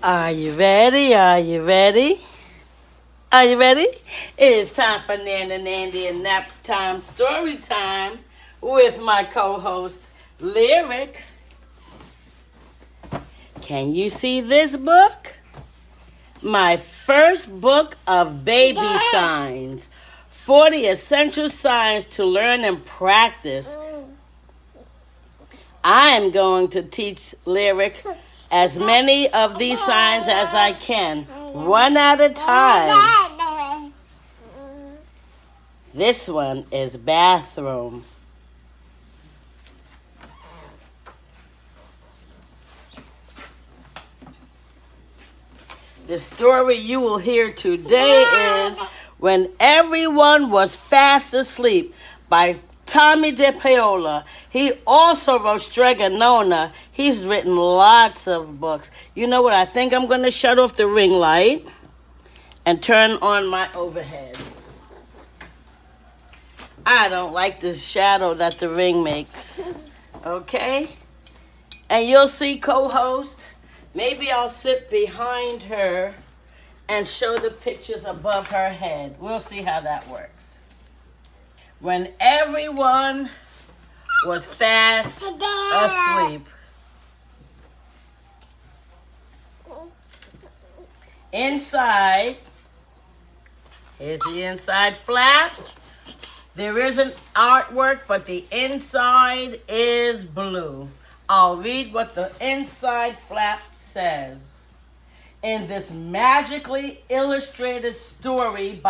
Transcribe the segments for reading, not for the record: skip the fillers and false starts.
Are you ready? Are you ready? Are you ready? It's time for Nana Nandy and Nap Time Story Time with my co-host Lyric. Can you see this book? My first book of baby signs. 40 essential signs to learn and practice. I'm going to teach Lyric as many of these signs as I can, one at a time. This one is bathroom. The story you will hear today is When Everyone Was Fast Asleep by Tommie de Paola. He also wrote Strega Nona. He's written lots of books. You know what? I think I'm going to shut off the ring light and turn on my overhead. I don't like the shadow that the ring makes. Okay? And you'll see co-host. Maybe I'll sit behind her and show the pictures above her head. We'll see how that works. When everyone was fast asleep. Inside, here's the inside flap. There isn't artwork, but the inside is blue. I'll read what the inside flap says. In this magically illustrated story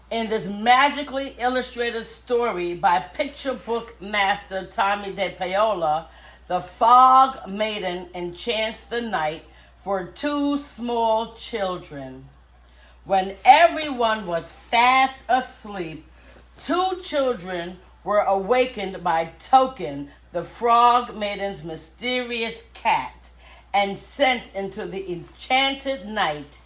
in this magically illustrated story by picture book master Tommie de Paola, the fog maiden enchants the night for two small children. When everyone was fast asleep, two children were awakened by Token, the frog maiden's mysterious cat, and sent into the enchanted night.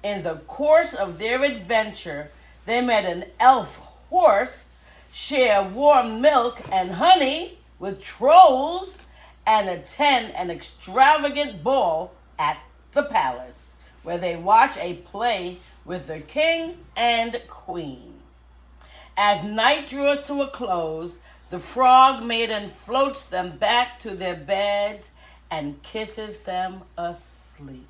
In the course of their adventure, they met an elf horse, share warm milk and honey with trolls, and attend an extravagant ball at the palace, where they watch a play with the king and queen. As night draws to a close, the frog maiden floats them back to their beds and kisses them asleep.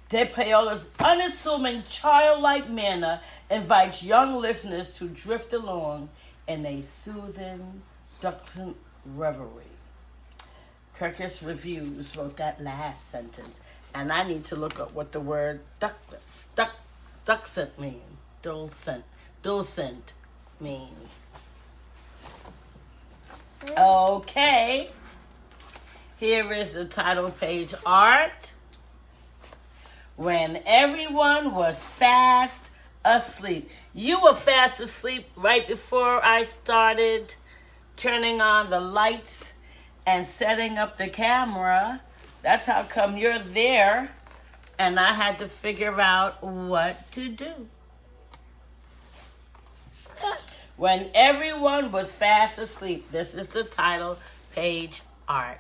De Paola's unassuming childlike manner invites young listeners to drift along in a soothing, dulcet reverie. Kirkus Reviews wrote that last sentence, and I need to look up what the word dulcet means. Dulcet means. Okay. Here is the title page art. When everyone was fast asleep. You were fast asleep right before I started turning on the lights and setting up the camera. That's how come you're there. And I had to figure out what to do. When everyone was fast asleep. This is the title page art.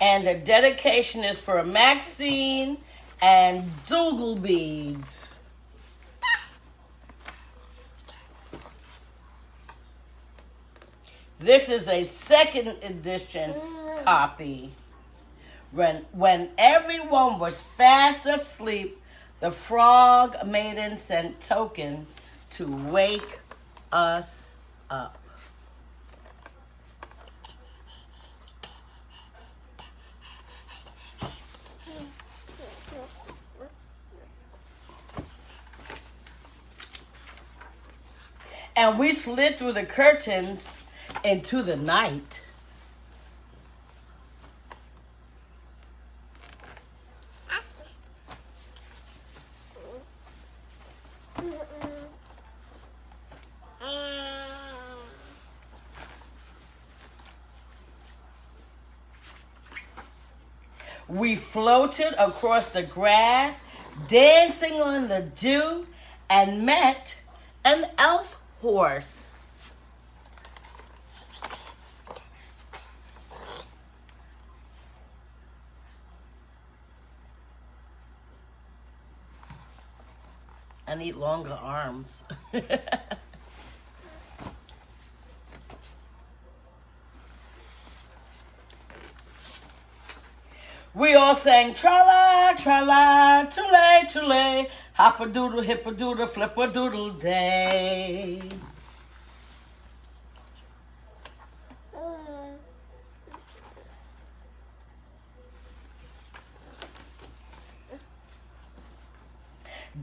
And the dedication is for Maxine and Dougal Beads. This is a second edition copy. When everyone was fast asleep, the frog maiden sent Token to wake us up. And we slid through the curtains into the night. We floated across the grass, dancing on the dew, and met an elf horse. I need longer arms. We all sang tra-la, tra-la, too-lay, too-lay, hop-a-doodle, hip-a-doodle, flip-a-doodle day.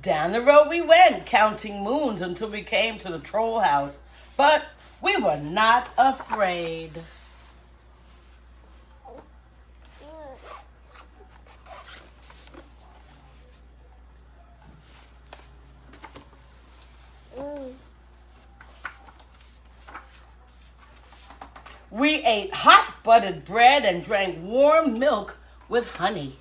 Down the road we went, counting moons until we came to the troll house. But we were not afraid. We ate hot buttered bread and drank warm milk with honey.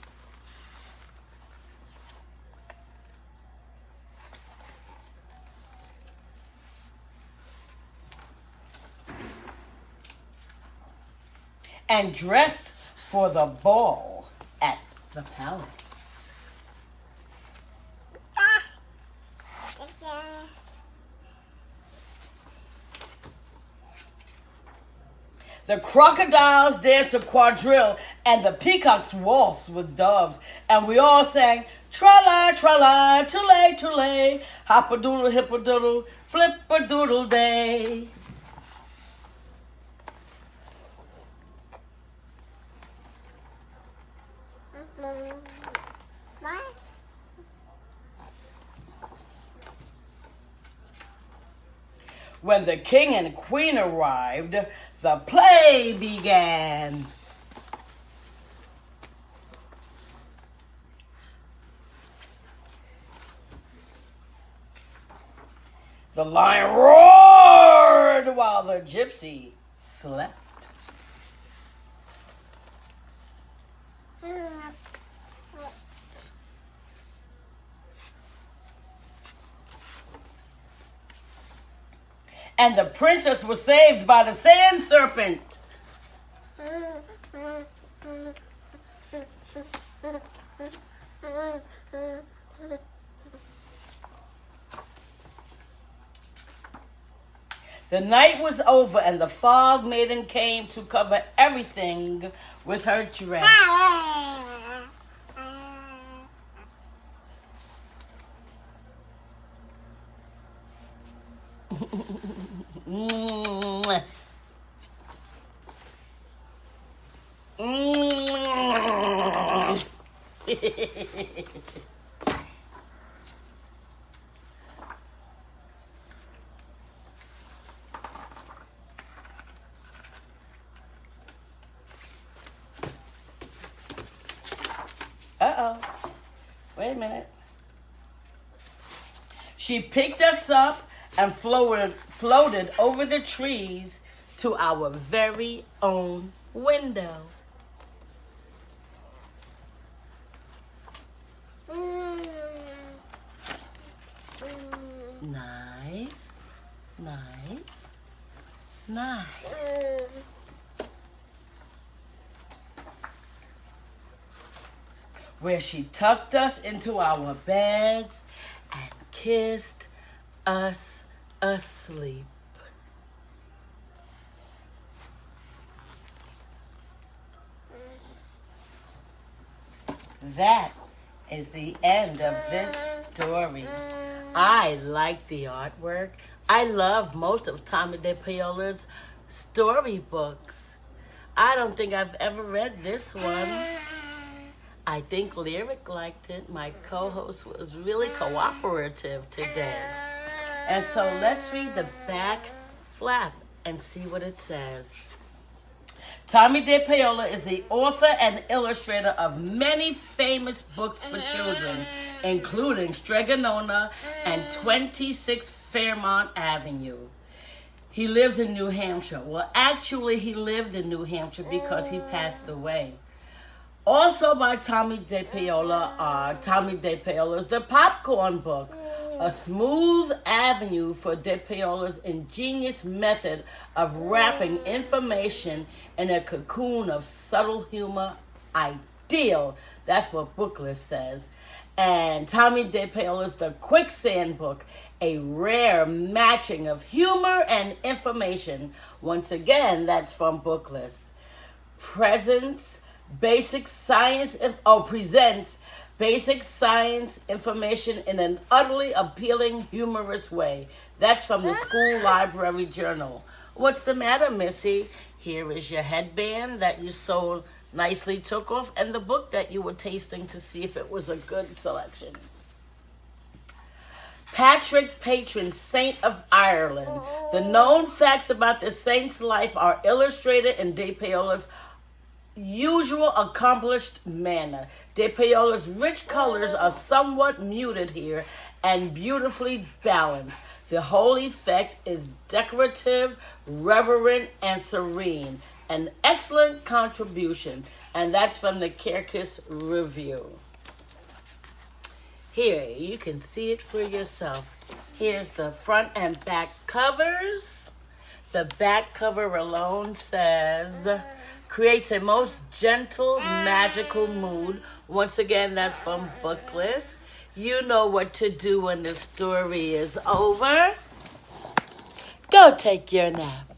And dressed for the ball at the palace. The crocodiles danced a quadrille, and the peacocks waltzed with doves. And we all sang, tra-la, tra-la, too-lay, too-lay, hop-a-doodle, hip-a-doodle, flip-a-doodle day. When the king and queen arrived, the play began. The lion roared while the gypsy slept. And the princess was saved by the sand serpent. The night was over and the fog maiden came to cover everything with her dress. Uh-oh. Wait a minute. She picked us up and floated over the trees to our very own window. Nice, nice, nice. Where she tucked us into our beds and kissed us asleep. That is the end of this story. I like the artwork. I love most of Tommie de Paola's storybooks. I don't think I've ever read this one. I think Lyric liked it. My co-host was really cooperative today. And so let's read the back flap and see what it says. Tommie de Paola is the author and illustrator of many famous books for children, including Stregonona and 26 Fairmont Avenue. He lives in New Hampshire. Well, actually, he lived in New Hampshire because he passed away. Also by Tommie de Paola, Tommie de Paola's The Popcorn Book, a smooth avenue for de Paola's ingenious method of wrapping information in a cocoon of subtle humor. Ideal. That's what Booklist says. And Tommie de Paola's The Quicksand Book, a rare matching of humor and information. Once again, that's from Booklist. Presents basic science information in an utterly appealing, humorous way. That's from the School Library Journal. What's the matter, Missy? Here is your headband that you so nicely took off, and the book that you were tasting to see if it was a good selection. Patrick Patron, Saint of Ireland. The known facts about the saint's life are illustrated in de Paola's usual accomplished manner. De Paola's rich colors are somewhat muted here and beautifully balanced. The whole effect is decorative, reverent, and serene. An excellent contribution, and that's from the Kirkus Review. Here, you can see it for yourself. Here's the front and back covers. The back cover alone says, creates a most gentle, magical mood. Once again, that's from Booklist. You know what to do when the story is over. Go take your nap.